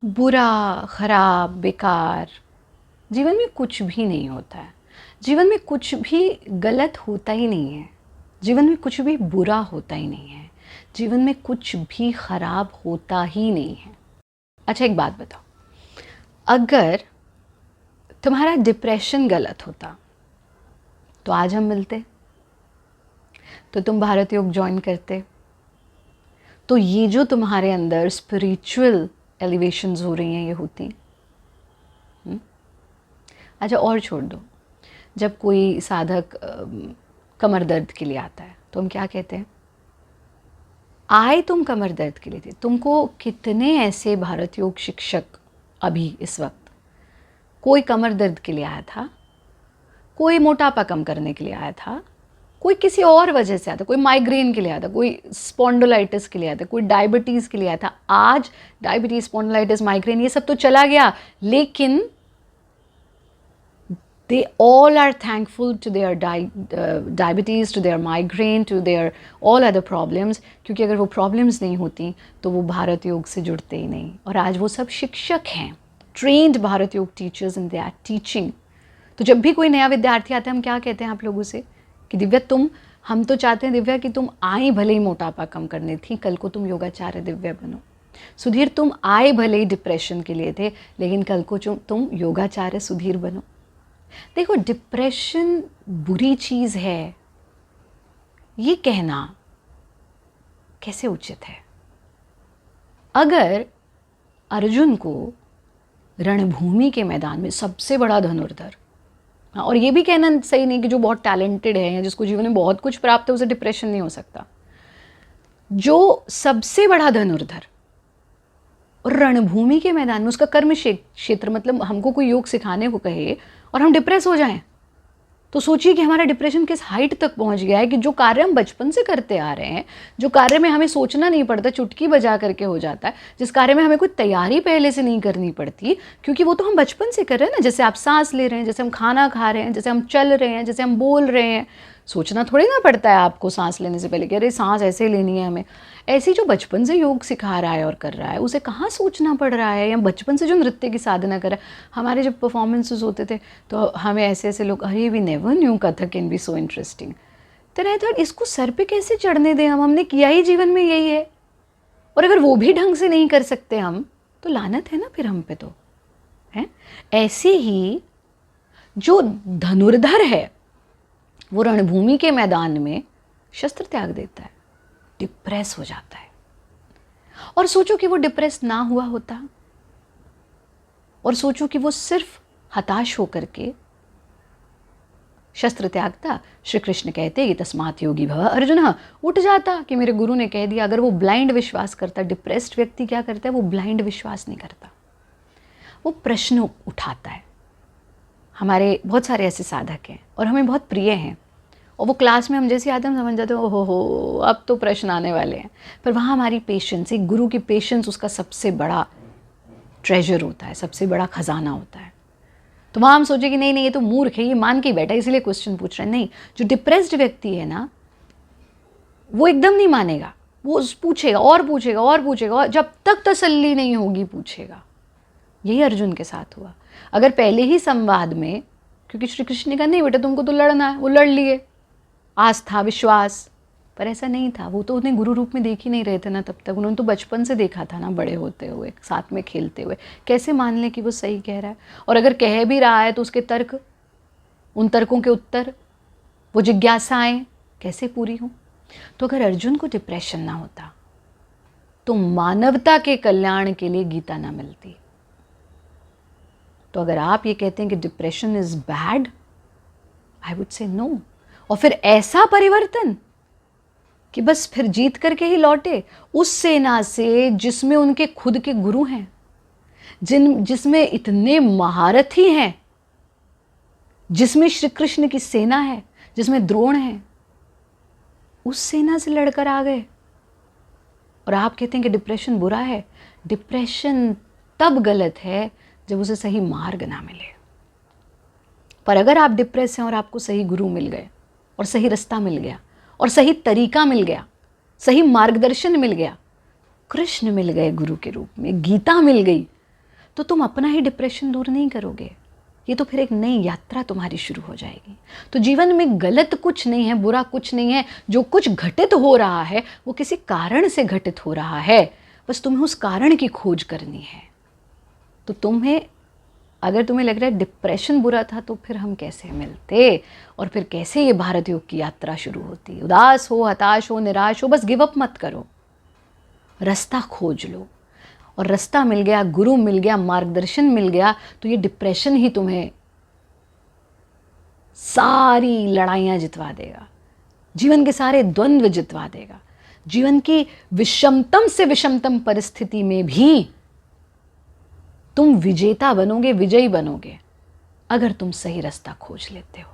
बुरा, खराब, बेकार जीवन में कुछ भी नहीं होता है। जीवन में कुछ भी गलत होता ही नहीं है। जीवन में कुछ भी बुरा होता ही नहीं है। जीवन में कुछ भी खराब होता ही नहीं है। अच्छा, एक बात बताओ, अगर तुम्हारा डिप्रेशन गलत होता तो आज हम मिलते, तो तुम भारत योग ज्वाइन करते, तो ये जो तुम्हारे अंदर स्पिरिचुअल एलिवेशंस हो रही हैं ये होती। अच्छा, और छोड़ दो, जब कोई साधक कमर दर्द के लिए आता है तो हम क्या कहते हैं? आए तुम कमर दर्द के लिए थे। तुमको कितने ऐसे भारत योग शिक्षक अभी इस वक्त, कोई कमर दर्द के लिए आया था, कोई मोटापा कम करने के लिए आया था, कोई किसी और वजह से आया था, कोई माइग्रेन के लिए आया था, कोई स्पॉन्डोलाइटिस के लिए आया था, कोई डायबिटीज़ के लिए आया था। आज डायबिटीज़, स्पॉन्डोलाइटिस, माइग्रेन ये सब तो चला गया, लेकिन they all are thankful to their diabetes, to their migraine, to their all other problems, क्योंकि अगर वो problems नहीं होती तो वो भारत योग से जुड़ते ही नहीं। और आज वो सब शिक्षक हैं, trained भारत योग teachers and they are teaching। तो जब भी कोई नया विद्यार्थी आता है हम क्या कहते हैं आप लोगों से कि दिव्या हम तो चाहते हैं दिव्या कि तुम आई भले ही मोटापा कम करनी थी, कल को तुम योगाचार्य दिव्या बनो। सुधीर, तुम आए भले ही डिप्रेशन के लिए थे, लेकिन कल को तुम योगाचार्य सुधीर बनो। देखो, डिप्रेशन बुरी चीज़ है ये कहना कैसे उचित है? अगर अर्जुन को रणभूमि के मैदान में सबसे बड़ा धनुर्धर, और ये भी कहना सही नहीं कि जो बहुत टैलेंटेड है या जिसको जीवन में बहुत कुछ प्राप्त है उसे डिप्रेशन नहीं हो सकता, जो सबसे बड़ा धनुर्धर और रणभूमि के मैदान में उसका कर्म क्षेत्र, मतलब हमको कोई योग सिखाने को कहे और हम डिप्रेस हो जाएं, तो सोचिए कि हमारा डिप्रेशन किस हाइट तक पहुंच गया है कि जो कार्य हम बचपन से करते आ रहे हैं, जो कार्य में हमें सोचना नहीं पड़ता, चुटकी बजा करके हो जाता है, जिस कार्य में हमें कोई तैयारी पहले से नहीं करनी पड़ती, क्योंकि वो तो हम बचपन से कर रहे हैं ना। जैसे आप सांस ले रहे हैं, जैसे हम खाना खा रहे हैं, जैसे हम चल रहे हैं, जैसे हम बोल रहे हैं, सोचना थोड़ी ना पड़ता है आपको सांस लेने से पहले कि अरे सांस ऐसे लेनी है हमें। ऐसी जो बचपन से योग सिखा रहा है और कर रहा है उसे कहाँ सोचना पड़ रहा है? या बचपन से जो नृत्य की साधना कर रहा है, हमारे जब परफॉर्मेंसेस होते थे तो हमें ऐसे ऐसे लोग, अरे we never knew Kathak can be so interesting. तो नहीं तो इसको सर पे कैसे चढ़ने दें? हमने किया ही जीवन में यही है, और अगर वो भी ढंग से नहीं कर सकते हम तो लानत है ना फिर हम पे, तो है। ऐसे ही जो धनुर्धर है वो रणभूमि के मैदान में शस्त्र त्याग देता है, डिप्रेस हो जाता है। और सोचो कि वो डिप्रेस ना हुआ होता, और सोचो कि वो सिर्फ हताश होकर के शस्त्र त्यागता। श्री कृष्ण कहते कि तस्मात् योगी भव अर्जुन, उठ जाता कि मेरे गुरु ने कह दिया। अगर वो ब्लाइंड विश्वास करता, डिप्रेस्ड व्यक्ति क्या करता है? वो ब्लाइंड विश्वास नहीं करता, वो प्रश्न उठाता है। हमारे बहुत सारे ऐसे साधक हैं और हमें बहुत प्रिय हैं, और वो क्लास में हम जैसे आते हैं हम समझ जाते हैं ओहो हो अब तो प्रश्न आने वाले हैं। पर वहाँ हमारी पेशेंस, एक गुरु की पेशेंस उसका सबसे बड़ा ट्रेजर होता है, सबसे बड़ा खजाना होता है। तो वहाँ हम सोचे कि नहीं नहीं ये तो मूर्ख है, ये मान के बैठा इसलिए क्वेश्चन पूछ रहा है। नहीं, जो डिप्रेस्ड व्यक्ति है ना वो एकदम नहीं मानेगा, वो पूछेगा और पूछेगा और पूछेगा, और जब तक तसल्ली नहीं होगी पूछेगा। यही अर्जुन के साथ हुआ। अगर पहले ही संवाद में, क्योंकि श्री कृष्ण ने कहा नहीं बेटा तुमको तो लड़ना है, वो लड़ लिए, आस्था विश्वास, पर ऐसा नहीं था। वो तो उन्हें गुरु रूप में देख ही नहीं रहे थे ना तब तक, उन्होंने तो बचपन से देखा था ना, बड़े होते हुए साथ में खेलते हुए। कैसे मान लें कि वो सही कह रहा है? और अगर कह भी रहा है तो उसके तर्क, उन तर्कों के उत्तर, वो जिज्ञासाएं कैसे पूरी हों? तो अगर अर्जुन को डिप्रेशन ना होता तो मानवता के कल्याण के लिए गीता ना मिलती। तो अगर आप ये कहते हैं कि depression is bad, I would say no. और फिर ऐसा परिवर्तन कि बस फिर जीत करके ही लौटे उस सेना से जिसमें उनके खुद के गुरु हैं, जिसमें इतने महारथी हैं, जिसमें श्री कृष्ण की सेना है, जिसमें द्रोण है, उस सेना से लड़कर आ गए। और आप कहते हैं कि डिप्रेशन बुरा है। डिप्रेशन तब गलत है जब उसे सही मार्ग ना मिले। पर अगर आप डिप्रेस हैं और आपको सही गुरु मिल गए, और सही रास्ता मिल गया, और सही तरीका मिल गया, सही मार्गदर्शन मिल गया, कृष्ण मिल गए गुरु के रूप में, गीता मिल गई, तो तुम अपना ही डिप्रेशन दूर नहीं करोगे। ये तो फिर एक नई यात्रा तुम्हारी शुरू हो जाएगी। तो जीवन में गलत कुछ नहीं है, बुरा कुछ नहीं है। जो कुछ घटित हो रहा है वो किसी कारण से घटित हो रहा है, बस तुम्हें उस कारण की खोज करनी है। तो अगर तुम्हें लग रहा है डिप्रेशन बुरा था तो फिर हम कैसे मिलते और फिर कैसे ये भारत योग की यात्रा शुरू होती। उदास हो, हताश हो, निराश हो, बस गिव अप मत करो, रास्ता खोज लो। और रास्ता मिल गया, गुरु मिल गया, मार्गदर्शन मिल गया, तो ये डिप्रेशन ही तुम्हें सारी लड़ाइयाँ जितवा देगा, जीवन के सारे द्वंद्व जितवा देगा। जीवन की विषमतम से विषमतम परिस्थिति में भी तुम विजेता बनोगे, विजयी बनोगे, अगर तुम सही रास्ता खोज लेते हो।